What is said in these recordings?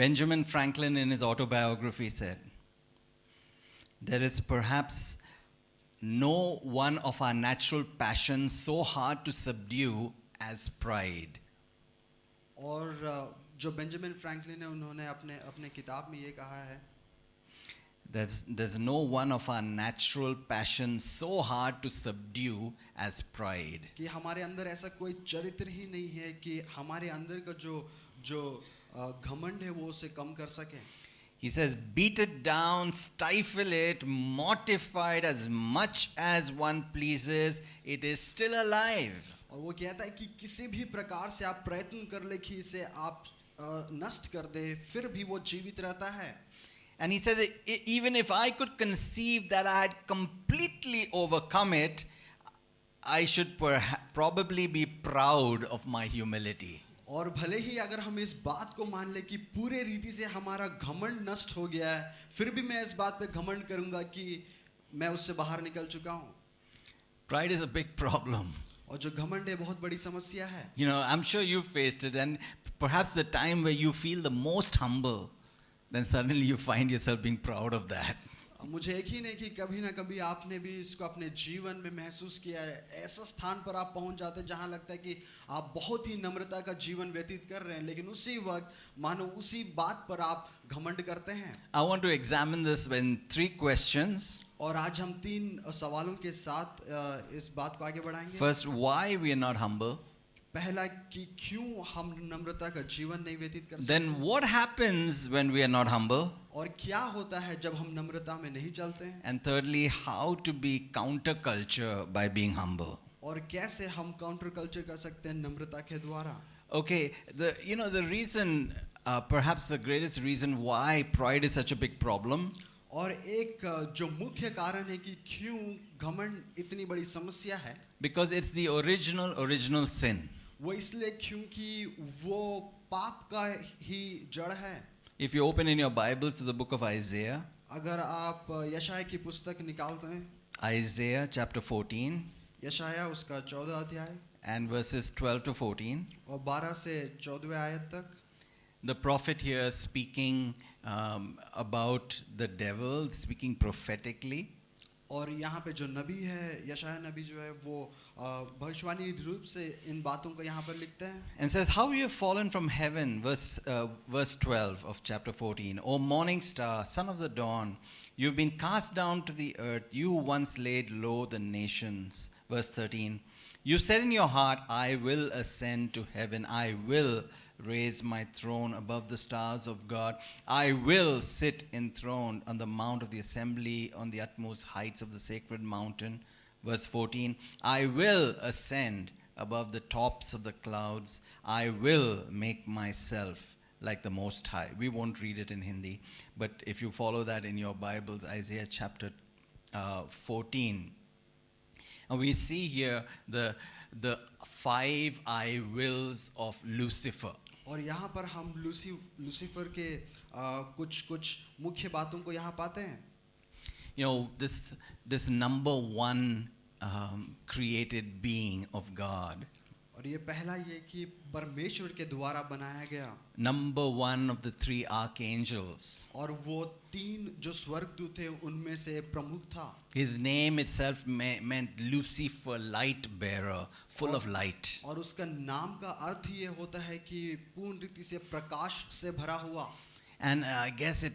Benjamin Franklin in his autobiography said, "There is perhaps no one of our natural passions so hard to subdue as pride." और जो Benjamin Franklin है उन्होंने अपने किताब में ये कहा है, There's no one of our natural passions so hard to subdue as pride. कि हमारे अंदर ऐसा कोई चरित्र ही नहीं है कि हमारे अंदर का जो घमंड है वो उसे कम कर सके. He says, beat it down, stifle it, mortify it as much as one pleases, it is still alive. और वो कहता है कि किसी भी प्रकार से आप प्रयत्न कर ले कि इसे आप नष्ट कर दे, फिर भी वो जीवित रहता है. And he says, even if I could conceive that I had completely overcome it, I should probably be proud of my humility. और भले ही अगर हम इस बात को मान ले कि पूरे रीति से हमारा घमंड नष्ट हो गया है, फिर भी मैं इस बात पे घमंड करूंगा कि मैं उससे बाहर निकल चुका हूँ. Pride is a big problem. और जो घमंड है बहुत बड़ी समस्या है. You know, I'm sure you've faced it, and perhaps the time where you feel the most humble, then suddenly you find yourself being proud of that. मुझे यकीन है कि कभी ना कभी आपने भी इसको अपने जीवन में महसूस किया है. ऐसा स्थान पर आप पहुंच जाते हैं जहां लगता है कि आप बहुत ही नम्रता का जीवन व्यतीत कर रहे हैं, लेकिन उसी वक्त मानो उसी बात पर आप घमंड करते हैं. I want to examine this in 3 questions. और आज हम 3 सवालों के साथ इस बात को आगे बढ़ाएंगे. First, why we are not humble. पहला कि क्यों हम नम्रता का जीवन नहीं व्यतीत कर सकते. Then what happens when we are not humble? और क्या होता है जब हम नम्रता में नहीं चलते हैं. And thirdly, how to be counterculture by being humble. और कैसे हम काउंटर कल्चर कर सकते हैं नम्रता के द्वारा. Okay, the reason, perhaps the greatest reason why pride is such a big problem. और एक जो मुख्य कारण है कि क्यों घमंड इतनी बड़ी समस्या है, Because it's the original sin. वो इसलिए क्योंकि वो पाप का ही जड़ है. If you open in your Bibles to the book of Isaiah, अगर आप यशाया की पुस्तक निकालते हैं, Isaiah chapter 14 यशाया उसका 14 अध्याय and verses 12 to 14, और 12 से 14वें आयत तक, the prophet here speaking about the devil, speaking prophetically. और यहाँ पे जो नबी है, यशाया नबी जो है वो भविष्यवाणी रूप से इन बातों को यहाँ पर लिखते हैं. And says, how you have fallen from heaven, verse 12 of chapter 14. O morning star, son of the dawn, you've been cast down to the earth, you once laid low the nations. Verse 13, you said in your heart, I will ascend to heaven, I will raise my throne above the stars of God. I will sit enthroned on the mount of the assembly on the utmost heights of the sacred mountain. Verse 14, I will ascend above the tops of the clouds. I will make myself like the Most High. We won't read it in Hindi, but if you follow that in your Bibles, Isaiah chapter 14, and we see here the 5 I wills of Lucifer. और यहाँ पर हम Lucifer के कुछ मुख्य बातों को यहाँ पाते हैं. You know, this number 1 created being of God. और ये पहला ये कि परमेश्वर के द्वारा बनाया गया. Number 1 of the 3 archangels. और वो 3 जो स्वर्गदूत थे उनमें से प्रमुख था. His name itself meant Lucifer, light bearer, full of light. और उसका नाम का अर्थ ही ये होता है कि पूर्ण रीति से प्रकाश से भरा हुआ. And I guess it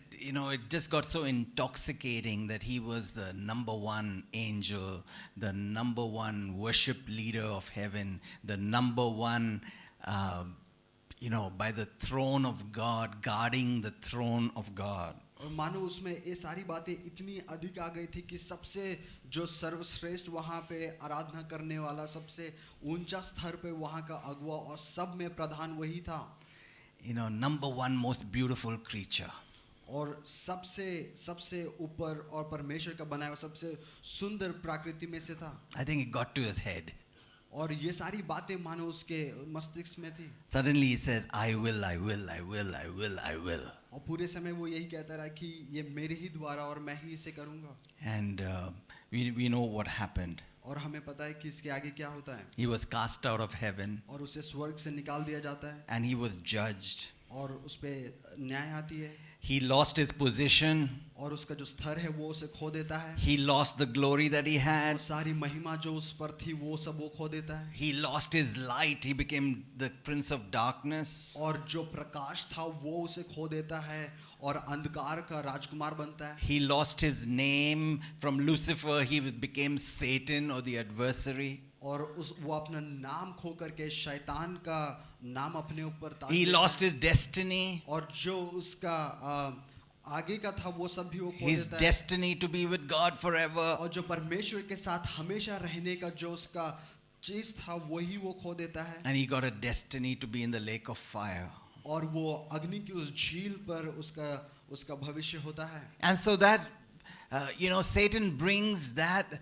just got so intoxicating that he was the number 1 angel, the number 1 worship leader of heaven, the number 1, by the throne of God, guarding the throne of God. और मानो उसमें ये सारी बातें इतनी अधिक आ गई थी कि सबसे जो सर्वश्रेष्ठ वहाँ पे आराधना करने वाला, सबसे ऊंचा स्तर पे वहाँ का अगुआ और सब में प्रधान वही था. Number 1 most beautiful creature. और सबसे ऊपर और परमेश्वर का बनाया हुआ सबसे सुंदर प्रकृति में से था. I think it got to his head. और ये सारी बातें मानो उसके मस्तिष्क में थी. Suddenly he says, I will, I will, I will, I will, I will. और पूरे समय वो यही कहता रहा कि ये मेरे ही द्वारा और मैं ही इसे करूँगा. And we know what happened. और हमें पता है कि इसके आगे क्या होता है. He was cast out of heaven. और उसे स्वर्ग से निकाल दिया जाता है. And he was judged. और उस पे न्याय आती है, He lost his position. और उसका जो स्तर है वो उसे खो देता है, He lost the glory that he और had. सारी महिमा जो उस पर थी वो सब वो खो देता है, He lost his light. He became the prince of darkness. और जो प्रकाश था वो उसे खो देता है और अंधकार का राजकुमार बनता है। He lost his name. From Lucifer, he became Satan or the adversary. और वो अपना नाम खो करके शैतान का नाम अपने ऊपर तान He लेता lost है, his destiny. और जो उसका आगे का था वो सब भी वो खो His देता है, destiny to be with God forever. और जो परमेश्वर के साथ हमेशा रहने का जो उसका चीज था वही वो खो देता है, And he got a destiny to be in the lake of fire. और वो अग्नि की उस झील पर उसका भविष्य होता है। And so that, Satan brings that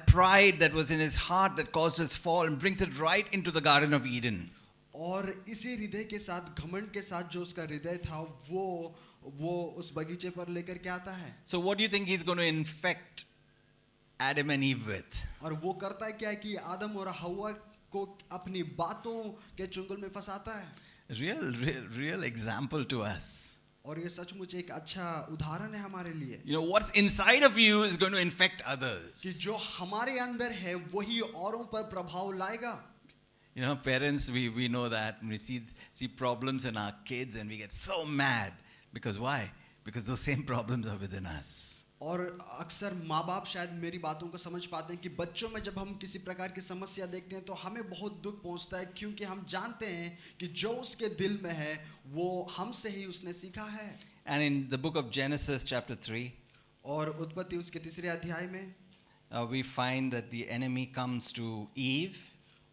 pride that was in his heart that caused his fall and brings it right into the Garden of Eden. और इसी हृदय के साथ, घमंड के साथ जो उसका हृदय था वो उस बगीचे पर लेकर के आता है। So what do you think he's going to infect Adam and Eve with? और वो करता है क्या है कि आदम और हव्वा को अपनी बातों के चुंगल में फंसाता है। Real example to us. और ये सचमुच एक अच्छा उदाहरण है हमारे लिए What's inside of you is going to infect कि others. जो हमारे अंदर है वही औरों पर प्रभाव लाएगा। Parents, we know that. We see problems in our kids and we get so mad. Because why? Because those same problems are within us. और अक्सर माँ बाप शायद मेरी बातों को समझ पाते हैं कि बच्चों में जब हम किसी प्रकार की समस्या देखते हैं तो हमें बहुत दुख पहुंचता है, क्योंकि हम जानते हैं कि जो उसके दिल में है वो हमसे ही उसने सीखा है। And in the book of Genesis chapter 3, और उत्पत्ति उसके 3 अध्याय में we find that the enemy comes to Eve.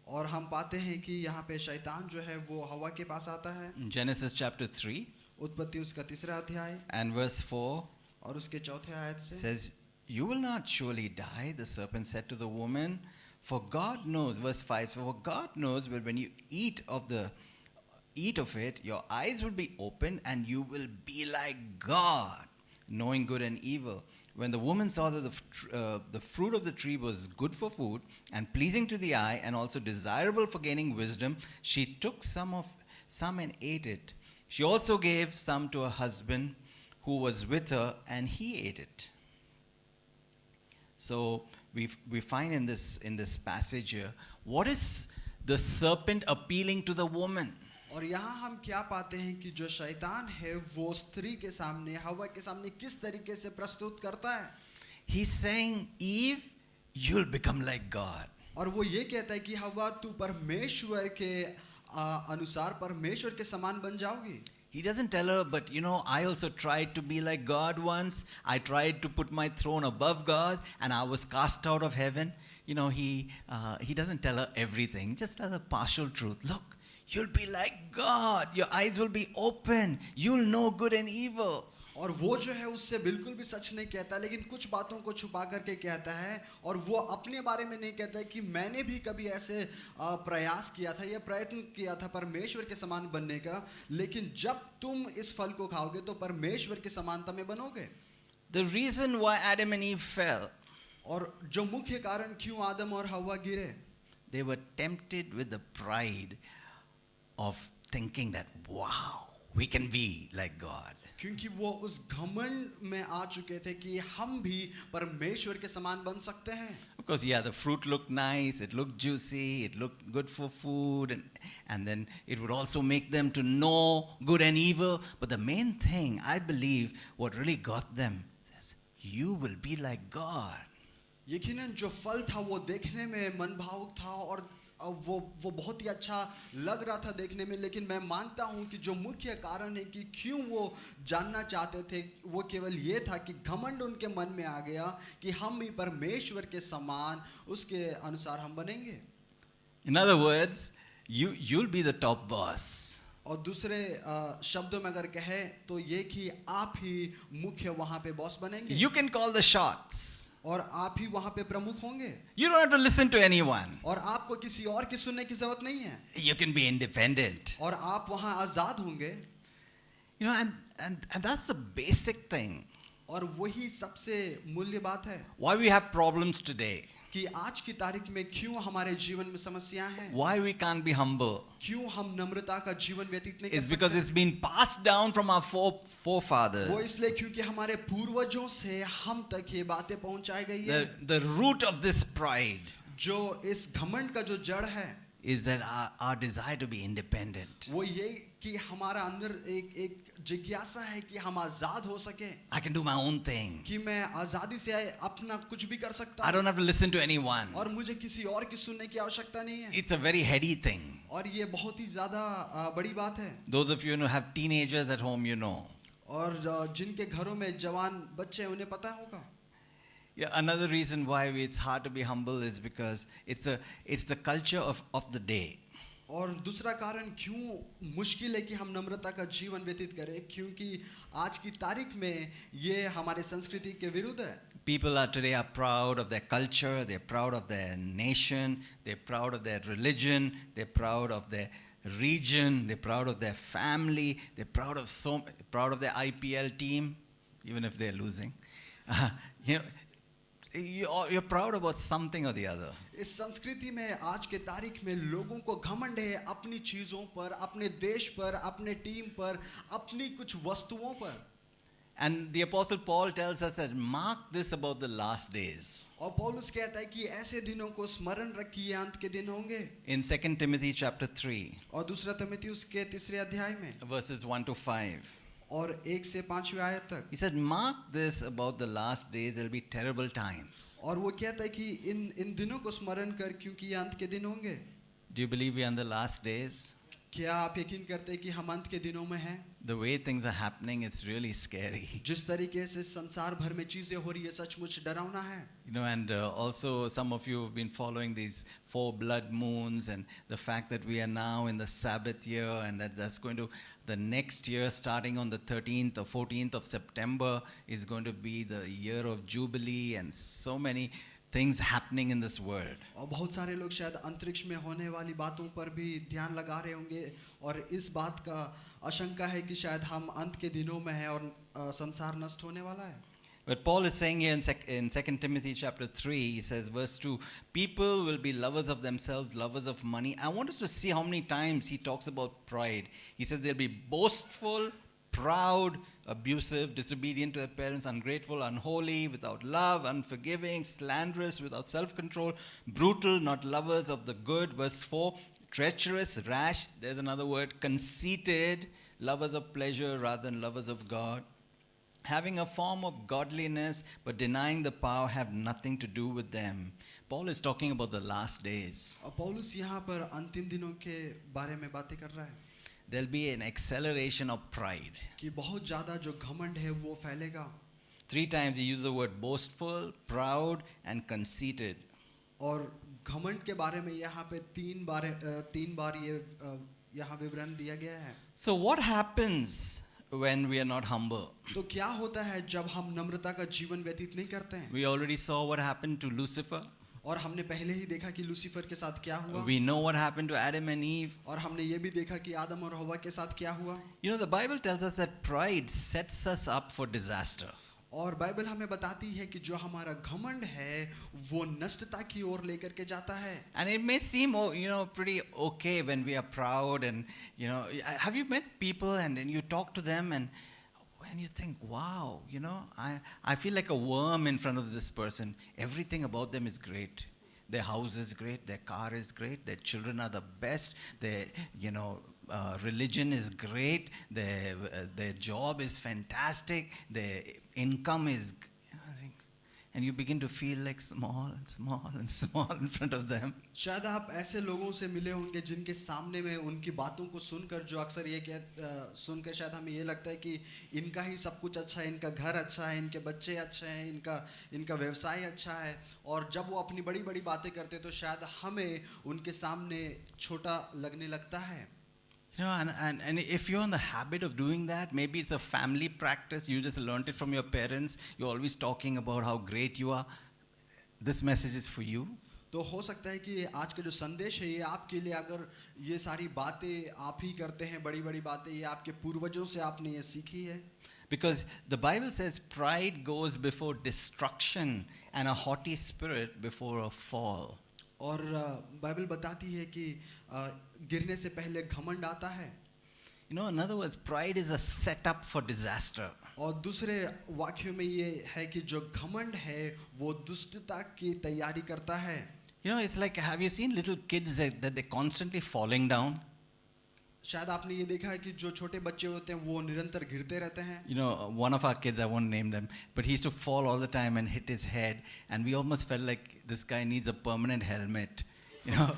और हम पाते हैं कि यहाँ पे शैतान जो है वो हवा के पास आता है। In Genesis chapter 3 उत्पत्ति उसका 3 अध्याय and verse 4 और उसके 4 आयत से says, "You will not surely die," the serpent said to the woman, "for God knows," verse 5, "for God knows that when you eat of it, your eyes will be opened and you will be like God, knowing good and evil." When the woman saw that the fruit of the tree was good for food and pleasing to the eye and also desirable for gaining wisdom, she took some and ate it. She also gave some to her husband who was with her, and he ate it. So we find in this passage here, what is the serpent appealing to the woman? और यहाँ हम क्या पाते हैं कि जो शैतान है वो स्त्री के सामने, हवा के सामने किस तरीके से प्रस्तुत करता है। He's saying, Eve, you'll become like God. और वो ये कहता है कि हवा तू परमेश्वर के अनुसार परमेश्वर के समान बन जाओगी। He doesn't tell her, but I also tried to be like God once. I tried to put my throne above God, and I was cast out of heaven. He doesn't tell her everything, just tell her partial truth. Look, you'll be like God. Your eyes will be open. You'll know good and evil. और वो जो है उससे बिल्कुल भी सच नहीं कहता, लेकिन कुछ बातों को छुपा करके कहता है, और वो अपने बारे में नहीं कहता है कि मैंने भी कभी ऐसे प्रयास किया था या प्रयत्न किया था परमेश्वर के समान बनने का, लेकिन जब तुम इस फल को खाओगे तो परमेश्वर के समानता में बनोगे। The reason why Adam and Eve fell, और जो मुख्य कारण क्यों आदम और हव्वा गिरे, they were tempted with the pride of thinking that, wow, we can be like God. क्योंकि वो उस घमंड में आ चुके थे कि हम भी परमेश्वर के समान बन सकते हैं। Of course, yeah, the fruit looked nice, it looked juicy, it looked good for food, and then it would also make them to know good and evil. But the main thing, I believe, what really got them says, you will be like God. यकीनन जो फल था वो देखने में मनभावक था और वो बहुत ही अच्छा लग रहा था देखने में, लेकिन मैं मानता हूँ कि जो मुख्य कारण है कि क्यों वो जानना चाहते थे वो केवल ये था कि घमंड उनके मन में आ गया कि हम भी परमेश्वर के समान उसके अनुसार हम बनेंगे। In other words, you'll be the top boss. और दूसरे शब्दों में अगर कहे तो ये कि आप ही मुख्य वहाँ पे बॉस बनेंगे। You can call the shots. और आप ही वहाँ पे प्रमुख होंगे। You don't have to listen to anyone. और आपको किसी और की सुनने की जरूरत नहीं है। You can be independent. और आप वहाँ आजाद होंगे। And that's the basic thing. और वही सबसे मूल्य बात है। Why we have problems today. कि आज की तारीख में क्यों हमारे जीवन में समस्याएं हैं, why we can't be humble, क्यों हम नम्रता का जीवन व्यतीत नहीं is कर because सकते। it's been passed down from our वो forefathers. इसलिए क्योंकि हमारे पूर्वजों से हम तक ये बातें पहुंचाई गई है। The root of this pride जो इस घमंड का जो जड़ है is that our desire to be independent. वो ये कि हमारा अंदर एक जिज्ञासा है कि हम आजाद हो सके, I can do my own thing. कि मैं आजादी से अपना कुछ भी कर सकता I हूँ don't have to listen to anyone. और मुझे किसी और की सुनने की आवश्यकता नहीं है। It's a very heady thing. और ये बहुत ही ज्यादा बड़ी बात है। Those of you who have teenagers at home, you know. और जिनके घरों में जवान बच्चे हैं उन्हें पता होगा। Yeah, another reason why it's hard to be humble is because it's the culture of the day. और दूसरा कारण क्यों मुश्किल है कि हम नम्रता का जीवन व्यतीत करें, क्योंकि आज की तारीख में ये हमारे संस्कृति के विरुद्ध है। People today are proud of their culture, they're proud of their nation, they're proud of their religion, they're proud of their region, they're proud of their family, they're proud of their IPL team, even if they're losing. You know, you're proud about something or the other. इस संस्कृति में आज के तारीख में लोगों को घमंड है अपनी चीजों पर, अपने देश पर, अपने टीम पर, अपनी कुछ वस्तुओं पर। And the Apostle Paul tells us that mark this about the last days. और पौलुस कहता है कि ऐसे दिनों को स्मरण रखिए, अंत के दिन होंगे। In 2 Timothy chapter 3, और दूसरा तिमुथियुस के 3 अध्याय में verses 1 to 5. और 1 से 5वीं आयत तक। He said, mark this about the last days, there'll be terrible times. और वो कहता है कि इन दिनों को स्मरण कर, क्योंकि ये अंत के दिन होंगे। Do you believe we are in the last days? क्या आप यकीन करते हैं कि हम अंत के दिनों में हैं? The way things are happening, it's really scary. जिस तरीके से संसार भर में चीजें हो रही है, सचमुच डरावना है। You know, and also some of you have been following these 4 blood moons and the fact that we are now in the Sabbath year and that's going to, the next year starting on the 13th or 14th of September is going to be the year of Jubilee and so many things happening in this world. और बहुत सारे लोग शायद अंतरिक्ष में होने वाली बातों पर भी ध्यान लगा रहे होंगे और इस बात का आशंका है कि शायद हम अंत के दिनों में हैं और संसार नष्ट होने वाला है। But Paul is saying here in 2 Timothy chapter 3, he says, verse 2, people will be lovers of themselves, lovers of money. I want us to see how many times he talks about pride. He says they'll be boastful, proud, abusive, disobedient to their parents, ungrateful, unholy, without love, unforgiving, slanderous, without self-control, brutal, not lovers of the good. Verse 4, treacherous, rash, there's another word, conceited, lovers of pleasure rather than lovers of God. Having a form of godliness but denying the power, have nothing to do with them. Paul is talking about the last days. और पौलुस यहाँ पर अंतिम दिनों के बारे में बातें कर रहा है There'll be an acceleration of pride. कि बहुत ज्यादा जो घमंड है वो फैलेगा। 3 times he used the word boastful, proud, and conceited. और घमंड के बारे में यहाँ पे 3 बार ये यहाँ विवरण दिया गया है। So what happens when we are not humble? तो क्या होता है जब हम नम्रता का जीवन व्यतीत नहीं करते हैं? We already saw what happened to Lucifer. और हमने पहले ही देखा कि लूसीफर के साथ क्या हुआ। We know what happened to Adam and Eve. और हमने ये भी देखा कि आदम और हवा के साथ क्या हुआ। You know, the Bible tells us that pride sets us up for disaster. और बाइबल हमें बताती है कि जो हमारा घमंड है वो नष्टता की ओर लेकर के जाता है। And it may seem, pretty okay when we are proud and, have you met people and then you talk to them and when you think, wow, I feel like a worm in front of this person. Everything about them is great. Their house is great, their car is great, their children are the best, their, religion is great, their job is fantastic, their income is, and you begin to feel like small and small and small in front of them. शायद आप ऐसे लोगों से मिले होंगे जिनके सामने में उनकी बातों को सुनकर जो अक्सर ये सुनकर शायद हमें ये लगता है कि इनका ही सब कुछ अच्छा है, इनका घर अच्छा है, इनके बच्चे अच्छे हैं, इनका व्यवसाय अच्छा है, और जब वो अपनी बड़ी बड़ी बातें करते तो शायद हमें उनके सामने छोटा लगने लगता है। And if you're in the habit of doing that, maybe it's a family practice, you just learned it from your parents, you're always talking about how great you are, this message is for you. तो हो सकता है कि आज का जो संदेश है ये आपके लिए, अगर ये सारी बातें आप ही करते हैं, बड़ी बड़ी बातें, ये आपके पूर्वजों से आपने ये सीखी है। Because the Bible says pride goes before destruction and a haughty spirit before a fall. और बाइबल बताती है कि गिरने से पहले घमंड आता है. You know, in other words, pride is a setup for disaster. और दूसरे वाक्यों में ये है कि जो घमंड है वो दुष्टता की तैयारी करता है. You know, it's like, have you seen little kids that they're constantly falling down? शायद आपने ये देखा है कि जो छोटे बच्चे होते हैं वो निरंतर गिरते रहते हैं. You know, one of our kids, I won't name them, but he used to fall all the time and hit his head, and we almost felt like this guy needs a permanent helmet, you know,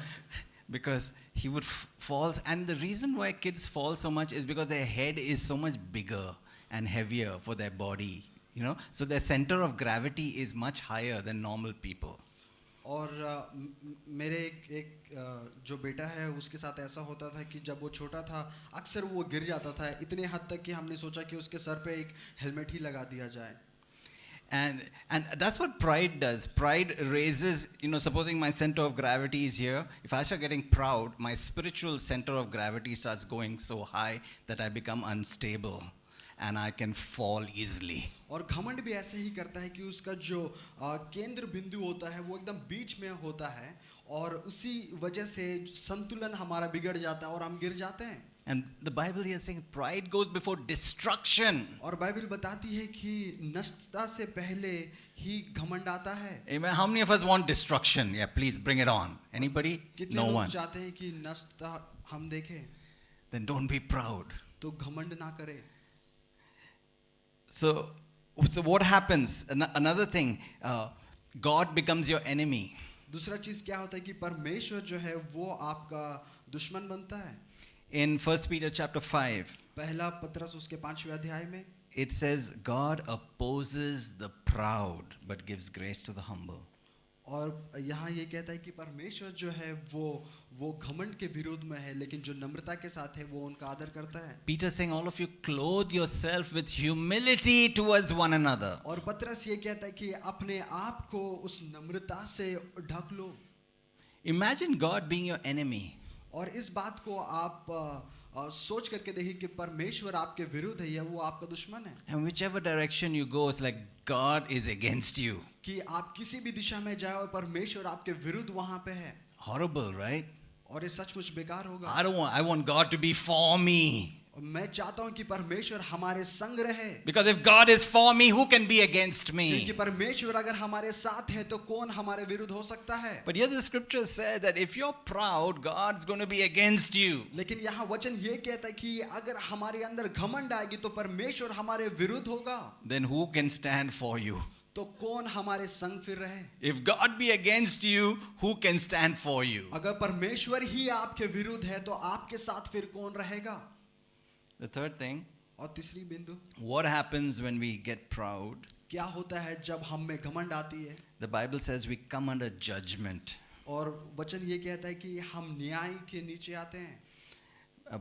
because he would fall. And the reason why kids fall so much is because their head is so much bigger and heavier for their body, you know, so their center of gravity is much higher than normal people. और मेरे एक जो बेटा है उसके साथ ऐसा होता था कि जब वो छोटा था अक्सर वो गिर जाता था इतने हद तक कि हमने सोचा कि उसके सर पे एक हेलमेट ही लगा दिया जाए. And that's what pride does. Pride raises, you know, supposing my center of gravity is here, if I start getting proud, my spiritual center of gravity starts going so high that I become unstable and I can fall easily. और घमंड भी ऐसे ही करता है कि उसका जो केंद्र बिंदु होता है वो एकदम बीच में होता है और उसी वजह से संतुलन हमारा बिगड़ जाता है और हम गिर जाते हैं. And the Bible here is saying pride goes before destruction. और बाइबल बताती है कि नष्टता से पहले ही घमंड आता है. Amen. How many of us want destruction? Yeah, please bring it on. Anybody? कितने No लोग one. चाहते हैं कि नष्टता हम देखें? Then don't be proud. तो घमंड ना करें. So what happens? Another thing, God becomes your enemy. दूसरा चीज क्या होता है कि परमेश्वर जो है वो आपका दुश्मन बनता है. In 1 Peter chapter 5, पहला पत्रस उसके 5वें अध्याय में it says, God opposes the proud but gives grace to the humble. और यहाँ ये कहता है कि परमेश्वर जो है वो घमंड के विरोध में है लेकिन जो नम्रता के साथ है वो उनका आदर करता है. Peter saying, all of you clothe yourself with humility towards one another. और पत्रस ये कहता है कि अपने आप को उस नम्रता से ढक लो. Imagine God being your enemy. और इस बात को आप सोच करके देखिए कि परमेश्वर आपके विरुद्ध है या वो आपका दुश्मन है. And whichever direction you go, it's like God is against you. कि आप किसी भी दिशा में जाए और परमेश्वर आपके विरुद्ध वहां पे है. Horrible, right? और ये सचमुच बेकार होगा. I want God to be for me. मैं चाहता हूं कि परमेश्वर हमारे संग रहे. Because if God is for me, who can be against me? क्योंकि परमेश्वर अगर हमारे साथ है तो कौन हमारे विरुद्ध हो सकता है. But here the scripture says that if you're proud, God's going to be against you. लेकिन यहाँ वचन ये कहता है कि अगर हमारे अंदर घमंड आएगी तो परमेश्वर हमारे विरुद्ध होगा. Then who can stand for you? तो कौन हमारे संग फिर रहे. If God be against you, who can stand for you? अगर परमेश्वर ही आपके विरुद्ध है तो आपके साथ फिर कौन रहेगा. The third thing, और तीसरी बिंदु, what happens when we get proud? क्या होता है जब हम में घमंड आती है. The Bible says we come under judgment. और वचन ये कहता है कि हम न्याय के नीचे आते हैं.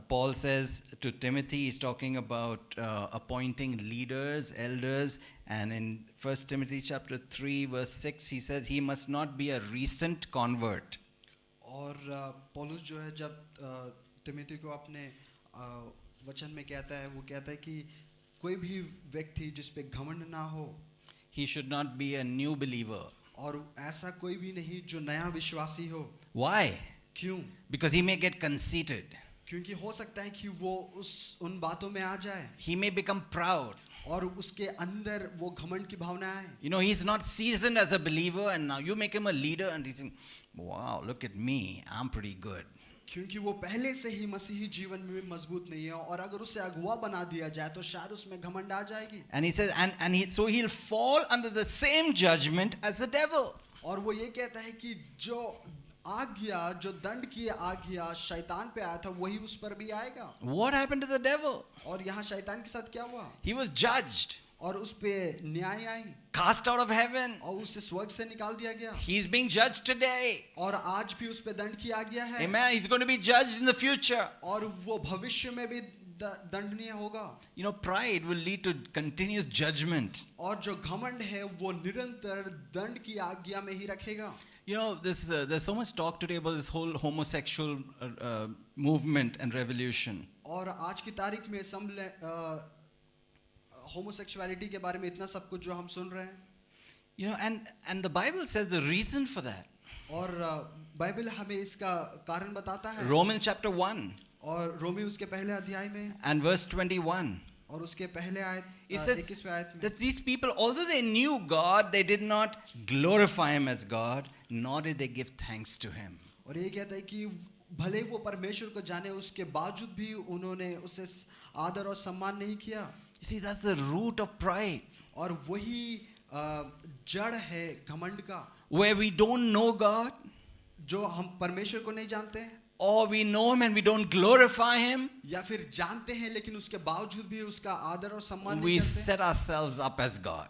Paul says to Timothy, he's talking about appointing leaders, elders, and in 1 Timothy chapter 3 verse 6 he says he must not be a recent convert. और पौलुस जो है जब तिमोथी को अपने वचन में कहता है वो कहता है कि कोई भी व्यक्ति जिस पे घमंड ना हो. He should not be a new believer. और ऐसा कोई भी नहीं जो नया विश्वासी हो. Why? क्यों? Because he may get conceited. क्योंकि हो सकता है कि वो उन बातों में आ जाए. He may become proud. और उसके अंदर वो घमंड की भावना है. You know, he's not seasoned as a believer and now you make him a leader and he's saying, wow, look at me, I'm pretty good. क्योंकि वो पहले से ही मसीही जीवन में मजबूत नहीं है और अगर उसे अगुवा बना दिया जाए तो शायद उसमें घमंड आ जाएगी. And he says, so he'll fall under the same judgment as the devil. और वो ये कहता है कि जो आज्ञा जो दंड की आज्ञा शैतान पे आया था वही उस पर भी आएगा. What happened to the devil? और यहाँ शैतान के साथ क्या हुआ. He was judged. और उस पे न्याय आई. Cast out of heaven. और उसे स्वर्ग से निकाल दिया गया. He's being judged today. और आज भी उस पे दंड की आज्ञा है. Amen. He's going to be judged in the future. और वो भविष्य में भी दंडनीय होगा. You know, pride will lead to continuous judgment. और जो घमंड है वो निरंतर दंड की आज्ञा में ही रखेगा. You know, there's so much talk today about this whole homosexual movement and revolution. और आज की तारीख में होमोसेक्सुअलिटी के बारे में इतना सब कुछ जो हम सुन रहे हैं, You know, and the Bible says the reason for that. और बाइबल हमें इसका कारण बताता है। Romans chapter 1 और रोमी उसके पहले अध्याय में and verse 21. और उसके पहले आयत It says 21वें आयत में, that these people, although they knew God, they did not glorify Him as God, nor did they give thanks to Him. और ये कहता है कि भले वो परमेश्वर को जाने उसके बावजूद भी उन्होंने उसे आदर और सम्मान नहीं किया। You see, that's the root of pride. और वही जड़ है घमंड का, Where we don't know God, जो हम परमेश्वर को नहीं जानते हैं, or we know Him and we don't glorify Him, या फिर जानते हैं लेकिन उसके बावजूद भी उसका आदर और सम्मान we नहीं करते। set ourselves up as God.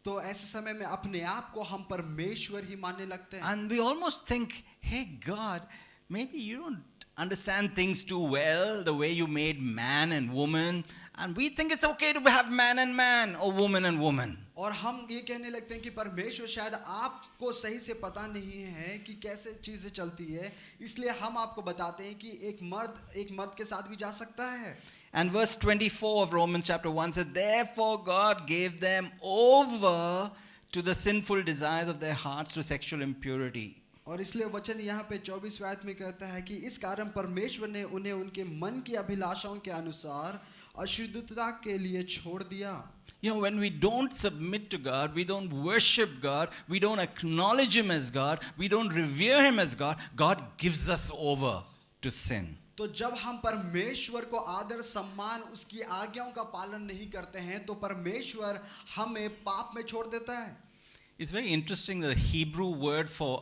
तो ऐसे समय में अपने आप को हम परमेश्वर ही मानने लगते हैं। And we almost think, hey God, maybe you don't understand things too well, the way you made man and woman, and we think it's okay to have man and man or woman and woman. और हम ये कहने लगते हैं कि परमेश्वर शायद आपको सही से पता नहीं है कि कैसे चीजें चलती है, इसलिए हम आपको बताते हैं कि एक मर्द के साथ भी जा सकता है। And verse 24 of Romans chapter 1 says, therefore God gave them over to the sinful desires of their hearts to sexual impurity. और इसलिए वचन यहाँ पे 24वें आयत में कहता है कि इस कारण परमेश्वर ने उन्हें उनके मन की अभिलाषाओं के अनुसार अशुद्धता के लिए छोड़ दिया। You know, when we don't submit to God, we don't worship God, we don't acknowledge Him as God, we don't revere Him as God, God gives us over to sin. तो जब हम परमेश्वर को आदर सम्मान उसकी आज्ञाओं का पालन नहीं करते हैं तो परमेश्वर हमें पाप में छोड़ देता है। It's very interesting, the Hebrew word for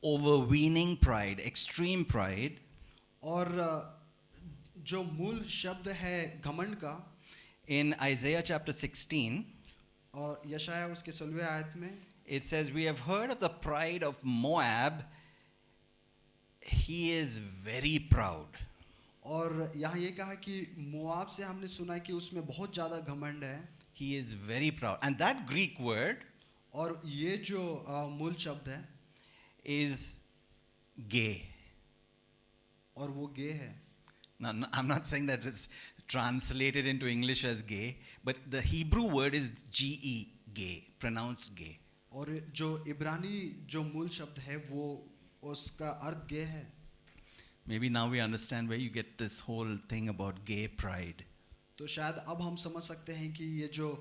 overweening pride, extreme pride, और जो मूल शब्द है घमंड का, in Isaiah chapter 16, और यशाया उसके 16वें आयत में it says, we have heard of the pride of Moab, he is very proud. और यहाँ ये कहा कि मोआब से हमने सुना कि उसमें बहुत ज़्यादा घमंड है। He is very proud. And that Greek word और ये जो मूल शब्द है is gay. और वो गे है। Now, I'm not saying that it's translated into English as gay, but the Hebrew word is G-E, gay, pronounced gay. और जो इब्रानी जो मूल शब्द है वो उसका अर्थ गे है। Maybe now we understand where you get this whole thing about gay pride. तो शायद अब हम समझ सकते हैं कि ये जो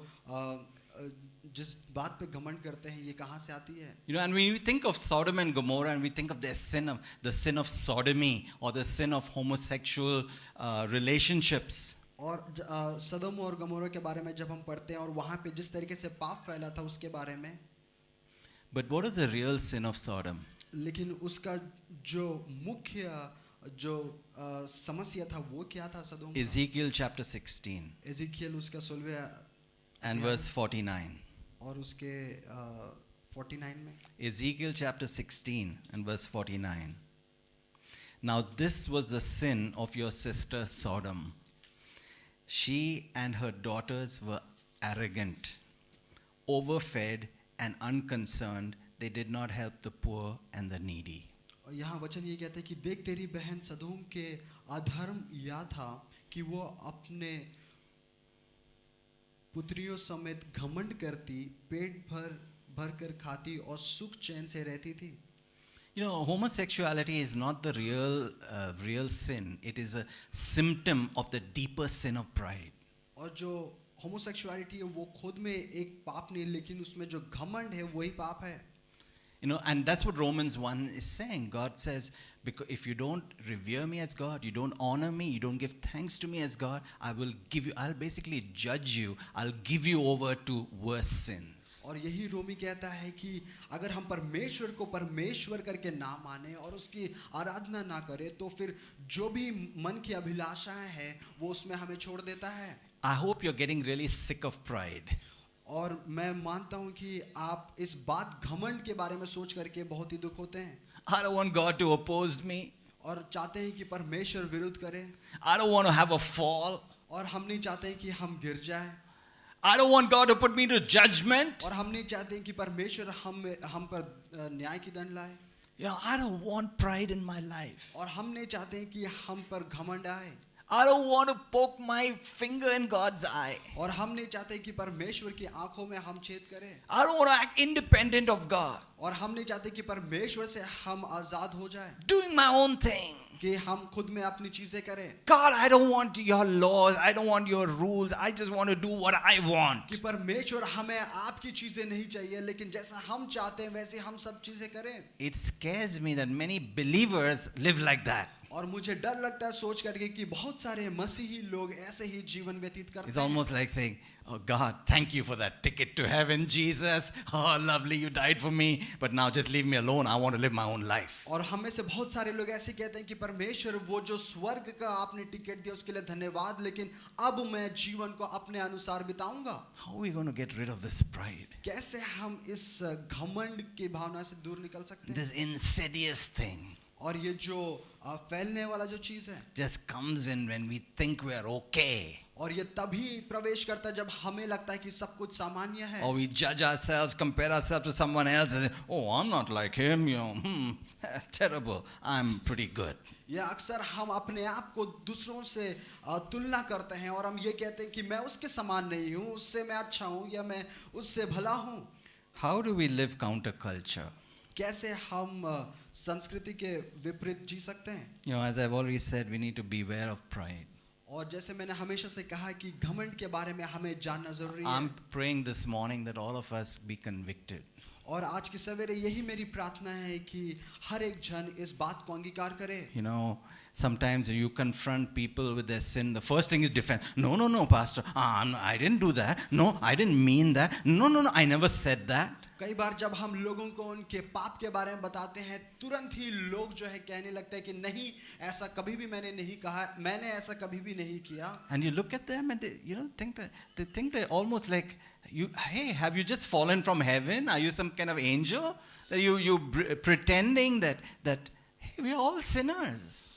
जिस बात पे घमंड करते हैं ये कहाँ से आती है। You know, and when we think of Sodom and Gomorrah and we think of their sin, the sin of sodomy or the sin of homosexual relationships. और सदोम और गमोरा के बारे में जब हम पढ़ते हैं और वहाँ पे जिस तरीके से पाप फैला था उसके बारे में। But what is the real sin of Sodom? लेकिन उसका जो मुख्य जो समस्या था वो क्या था सदोम? Ezekiel chapter 16 एजिकियल उसका 16वें and verse 49. और उसके 49 में Ezekiel chapter 16 and verse 49. Now this was the sin of your sister Sodom. She and her daughters were arrogant, overfed and unconcerned. They did not help the poor and the needy. और यहाँ वचन ये कहता है कि देख तेरी बहन सदोम के अधर्म यह था कि वो अपने पुत्रियों समेत घमंड करती, पेट भर कर खाती और सुख चैन से रहती थी। You know, homosexuality is not the real sin. It is a symptom of the deeper sin of pride. और जो होमोसेक्सुअलिटी है वो खुद में एक पाप नहीं, लेकिन उसमें जो घमंड है वही पाप है। You know, and that's what Romans 1 is saying. God says, because if you don't revere me as God, you don't honor me, you don't give thanks to me as God, I'll basically judge you. I'll give you over to worse sins. और यही रोमी कहता है कि अगर हम परमेश्वर को परमेश्वर करके ना माने और उसकी आराधना ना करें तो फिर जो भी मन की अभिलाषाएं हैं वो उसमें हमें छोड़ देता है। I hope you're getting really sick of pride. और मैं मानता हूँ कि आप इस बात घमंड के बारे में सोच करके बहुत ही दुख होते हैं। I don't want God to oppose me. और चाहते हैं कि परमेश्वर विरुद्ध करे। I don't want to have a fall. और हम नहीं चाहते हैं कि हम गिर जाएं। I don't want God to put me to judgment. और हम नहीं चाहते हैं कि परमेश्वर हम पर न्याय की दंड लाए। You know, I don't want pride in my life. और हम नहीं चाहते हैं कि हम पर घमंड आए। I don't want to poke my finger in God's eye. और हम नहीं चाहते कि परमेश्वर की आंखों में हम छेद करें, I don't want to act independent of God, और हम नहीं चाहते कि परमेश्वर से हम आजाद हो जाएं, doing my own thing. कि हम खुद में अपनी चीजें करें, God, I don't want your laws. I don't want your rules. I just want to do what I want. कि परमेश्वर हमें आपकी चीजें नहीं चाहिए, लेकिन जैसा हम चाहते हैं वैसे हम सब चीजें करें। It scares me that many believers live like that. और मुझे डर लगता है सोच करके कि बहुत सारे मसीही लोग ऐसे ही जीवन व्यतीत करते It's हैं। almost like saying, "Oh God, thank you for that ticket to heaven, Jesus. Oh, lovely, you died for me. But now just leave me alone. I want to live my own life." और हम में से बहुत सारे लोग ऐसे कहते हैं कि परमेश्वर वो जो स्वर्ग का आपने टिकट दिया उसके लिए धन्यवाद, लेकिन अब मैं जीवन को अपने अनुसार बिताऊंगा। How are we going to get rid of this pride? कैसे हम इस घमंड की भावना से दूर निकल सकते हैं? This insidious thing और ये जो फैलने वाला जो चीज है, just comes in when we think we are okay. और ये तभी प्रवेश करता है जब हमें लगता है कि सब कुछ सामान्य है, Or we judge ourselves, compare ourselves to someone else and say, "Oh, I'm not like him, you know. Terrible. I'm pretty good." या अक्सर हम अपने आप को दूसरों से तुलना करते हैं और हम ये कहते हैं कि मैं उसके समान नहीं हूँ, उससे मैं अच्छा हूँ या मैं उससे भला हूँ। How do we live counterculture? कैसे हम संस्कृति के विपरीत जी सकते हैं? You know, as I've already said, we need to beware of pride. और जैसे मैंने हमेशा से कहा कि घमंड के बारे में हमें जानना जरूरी है। I'm praying this morning that all of us be convicted. और आज की सवेरे यही मेरी प्रार्थना है कि हर एक जन इस बात को अंगीकार करे। You know, sometimes you confront people with their sin. The first thing is defense. No, pastor. I didn't do that. No, I didn't mean that. No, I never said that. कई बार जब हम लोगों को उनके पाप के बारे में बताते हैं, तुरंत ही लोग जो है कहने लगते हैं कि नहीं, ऐसा कभी भी मैंने नहीं कहा, मैंने ऐसा कभी भी नहीं किया। And you look at them and they think they're almost like, hey, have you just fallen from heaven? Are you some kind of angel? That you pretending that hey, we are all sinners.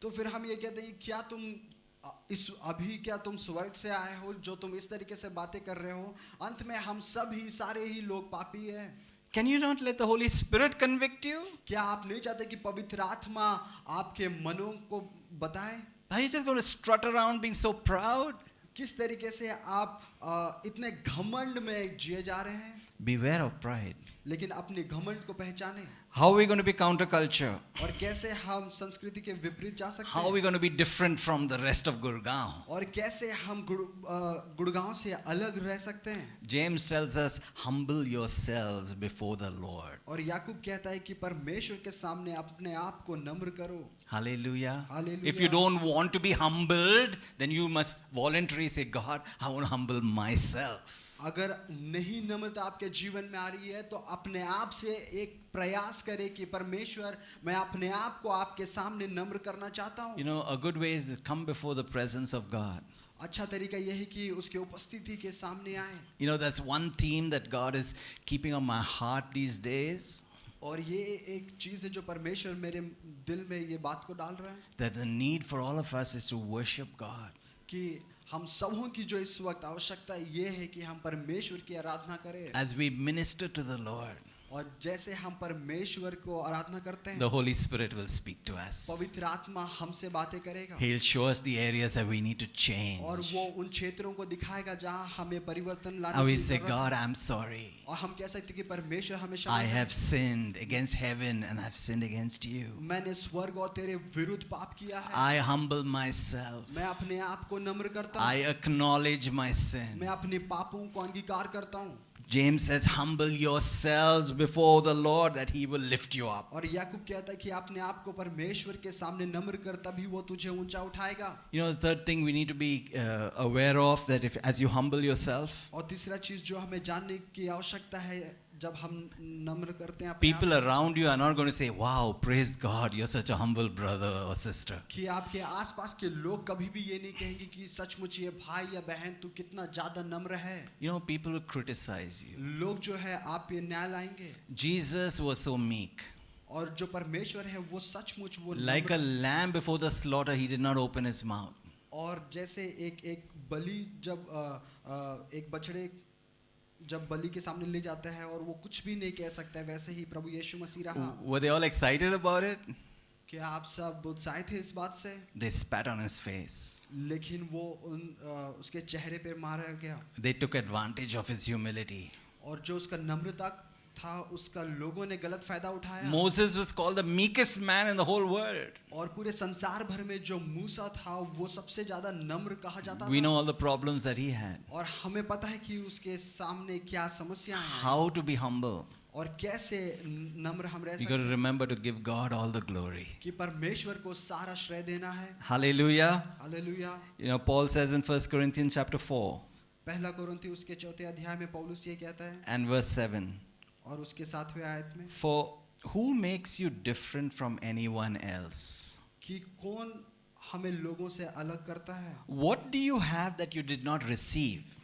तो फिर हम ये कहते हैं क्या तुम क्या तुम स्वर्ग से आए हो जो तुम इस तरीके से बातें कर रहे हो? अंत में हम सब ही सारे ही लोग पापी हैं। Can you not let the Holy Spirit convict you? क्या आप नहीं चाहते कि पवित्र आत्मा आपके मनों को बताए? Are you just going to strut around being so proud? किस तरीके से आप इतने घमंड में जिए जा रहे हैं? Beware of pride. लेकिन अपने घमंड को पहचाने। How are we going to be counterculture? और कैसे हम संस्कृति के विपरीत जा सकते How are हैं? we going to be different from the rest of Gurgaon? और कैसे हम गुड़गांव से अलग रह सकते हैं? James tells us, humble yourselves before the Lord. और याकूब कहता है कि परमेश्वर के सामने अपने आप को नम्र करो। Hallelujah. Hallelujah. If you don't want to be humbled, then you must voluntarily say, God, I want to humble myself. अगर नहीं नम्रता आपके जीवन में आ रही है तो अपने आप से एक प्रयास करें कि परमेश्वर, मैं अपने आप को आपके सामने नम्र करना चाहता हूँ। You know, a good way is to come before the presence of God. अच्छा तरीका यह है कि उसके उपस्थिति के सामने आए। You know, that's one theme that God is keeping on my heart these days. और ये एक चीज है जो परमेश्वर मेरे दिल में ये बात को डाल रहा है That the need for all of us is to worship God. कि हम सबों की जो इस वक्त आवश्यकता ये है कि हम परमेश्वर की आराधना करें। As we minister to the Lord, और जैसे हम परमेश्वर को आराधना करते हैं, the Holy Spirit will speak to us. पवित्र आत्मा हमसे बातें करेगा। He'll show us the areas that we need to change. और वो उन क्षेत्रों को दिखाएगा जहाँ हमें परिवर्तन लाने And we की say, जरूरत God, है। I'm sorry. और हम कह सकते हैं कि परमेश्वर हमें क्षमा I करें। have sinned against heaven and I've sinned against you. मैंने स्वर्ग और तेरे विरुद्ध पाप किया है। I humble myself. मैं अपने आप को नम्र करता I हूँ। acknowledge my sin. मैं अपने पापों को अंगीकार करता हूँ। James says, humble yourselves before the Lord that he will lift you up. और याकूब कहता है कि अपने आप को परमेश्वर के सामने नम्र कर, तभी वो तुझे ऊंचा उठाएगा। You know, the third thing we need to be aware of, that if as you humble yourself, और तीसरा चीज जो हमें जानने की आवश्यकता है जब हम नम्र करते हैं अपने people around you are not going to say, wow, praise God, you're such a humble brother or sister. कि आपके आसपास के लोग कभी भी ये नहीं कहेंगे कि सचमुच ये भाई या बहन तू कितना ज्यादा नम्र है। You know, people will criticize you. लोग जो है आप पे न्याय लाएंगे। Jesus was so meek. और जो परमेश्वर है वो सचमुच वो Like a lamb before the slaughter, he did not open his mouth. और जैसे एक बलि जब एक बछड़े जब बलि के सामने ले जाता है और वो कुछ भी नहीं कह सकता है, वैसे ही प्रभु यीशु मसीह रहा। Were they all excited about it? क्या आप सब उत्साहित थे इस बात से? They spat on his face. लेकिन वो उसके चेहरे पे मारा गया They took advantage of his humility. और जो उसका नम्रता था उसका लोगों ने गलत फायदा उठाया। Moses was called the meekest man in the whole world. और पूरे संसार भर में जो मूसा था वो सबसे ज्यादा नम्र कहा जाता We था। know all the problems that he had. और हमें पता है कि उसके सामने क्या समस्याएं हैं How to be humble. और कैसे नम्र हम रह You सकते got to हैं remember to give God all the glory. कि परमेश्वर को सारा श्रेय देना है। Hallelujah. Hallelujah. You know, Paul says in 1 Corinthians chapter 4 पहला कोरिन्थी उसके 4 अध्याय में पौलुस ये कहता है and verse 7. और उसके 7वें आयत में For who makes you different from anyone else? कि कौन हमें लोगों से अलग करता है What do you have that you did not receive?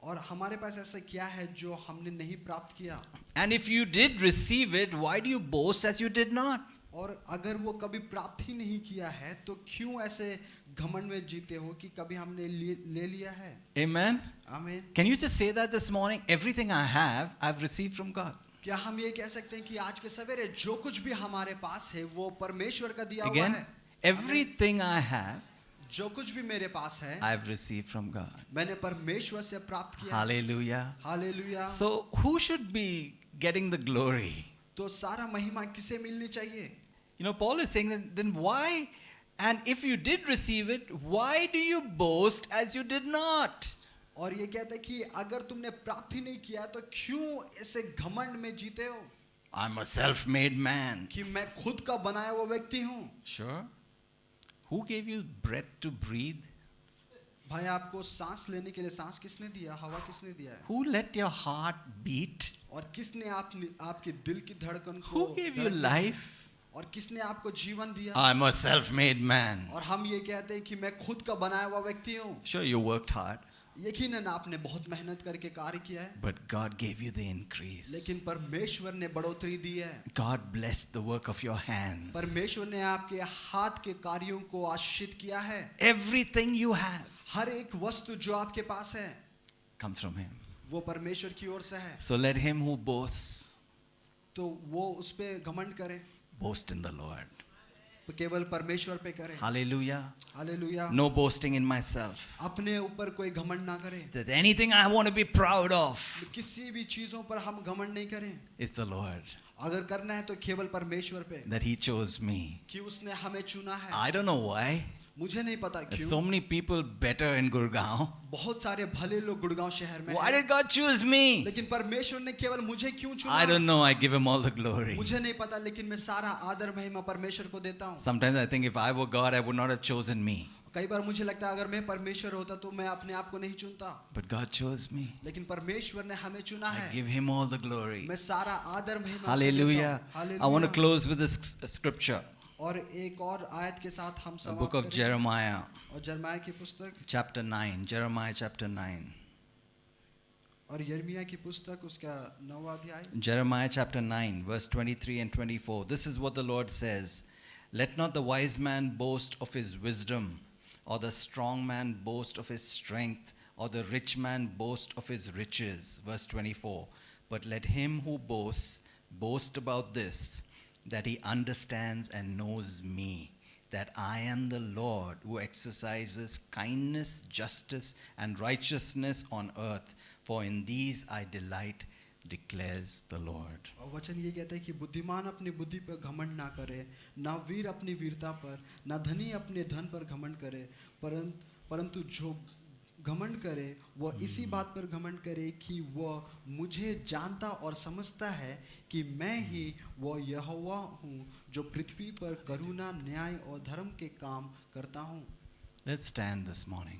और हमारे पास ऐसा क्या है जो हमने नहीं प्राप्त किया And if you did receive it, why do you boast as you did not? और अगर वो कभी प्राप्त ही नहीं किया है तो क्यों ऐसे घमंड में जीते हो कि कभी हमने ले लिया है। Amen. आमीन। Can you just say that this morning? Everything I have, I've received from God. क्या हम ये कह सकते हैं कि आज के सवेरे जो कुछ भी हमारे पास है वो परमेश्वर का दिया हुआ Again, है। everything I have, जो कुछ भी मेरे पास है I've received from God. मैंने परमेश्वर से प्राप्त किया। Hallelujah. Hallelujah. So who should be getting the glory? तो सारा महिमा किसे मिलनी चाहिए? You know, Paul is saying that then why, and if you did receive it, why do you boast as you did not? और ये कहता है कि अगर तुमने प्राप्त ही नहीं किया तो क्यों ऐसे घमंड में जीते हो I'm a self-made man. कि मैं खुद का बनाया हुआ व्यक्ति हूँ। Sure. Who gave you breath to breathe? भाई आपको सांस लेने के लिए सांस किसने दिया? हवा किसने दिया है? Who let your heart beat? और किसने आपके दिल की धड़कन को Who gave you धड़कने दी? life? और किसने आपको जीवन दिया? I'm a self-made man. और हम ये कहते हैं कि मैं खुद का बनाया हुआ व्यक्ति हूँ। Sure, you worked hard, यकीनन आपने बहुत मेहनत करके कार्य किया है but God gave you the increase. लेकिन परमेश्वर ने बढ़ोतरी दी है। God blessed the work of your hands. परमेश्वर ने आपके हाथ के कार्यों को आशीषित किया है। Everything you have हर एक वस्तु जो आपके पास है comes from Him. वो परमेश्वर की ओर से है। So let him who boasts तो वो उस पे घमंड करे boast in the Lord. तो केवल परमेश्वर पे करे। Hallelujah. Hallelujah. No boasting in myself. अपने ऊपर कोई घमंड ना करे। That anything I want to be proud of किसी भी चीजों पर हम घमंड नहीं करें। is the Lord. अगर करना है तो केवल परमेश्वर पे That He chose me. कि उसने हमें चुना है। I don't know why. मुझे नहीं पता There's क्यों so many people better in Gurgaon. बहुत सारे भले लोग गुड़गांव शहर में Why हैं, did God choose me? लेकिन परमेश्वर ने केवल मुझे क्यों चुना? I don't know. I give Him all the glory. मुझे नहीं पता लेकिन मैं सारा आदर महिमा परमेश्वर को देता हूँ। Sometimes I think if I were God, I would not have chosen me. कई बार मुझे लगता है अगर मैं परमेश्वर होता तो मैं अपने आप को नहीं चुनता But God chose me. लेकिन परमेश्वर ने हमें चुना I है। give Him all the glory. मैं सारा आदर महिमा उसे देता Hallelujah. हूँ। I want to hallelujah. close with this scripture. और एक और आयत के साथ हम The book समाप्त of करेंगे। Jeremiah, और यिर्मयाह की पुस्तक chapter 9. Jeremiah chapter 9. और यिर्मयाह की पुस्तक उसका 9वां अध्याय Jeremiah chapter 9, verse 23 and 24. This is what the Lord says. Let not the wise man boast of his wisdom, or the strong man boast of his strength, or the rich man boast of his riches. Verse 24. But let him who boasts boast about this, that he understands and knows me, that I am the Lord who exercises kindness, justice, and righteousness on earth. For in these I delight, declares the Lord. और वचन ये कहता है कि बुद्धिमान अपनी बुद्धि पर घमंड ना करे, ना वीर अपनी वीरता पर, ना धनी अपने धन पर घमंड करे, परंतु जो घमंड करे वह इसी बात पर घमंड करे कि वह मुझे जानता और समझता है कि मैं ही वह यहोवा हूँ जो पृथ्वी पर करुणा, न्याय और धर्म के काम करता हूँ। Let's stand this morning.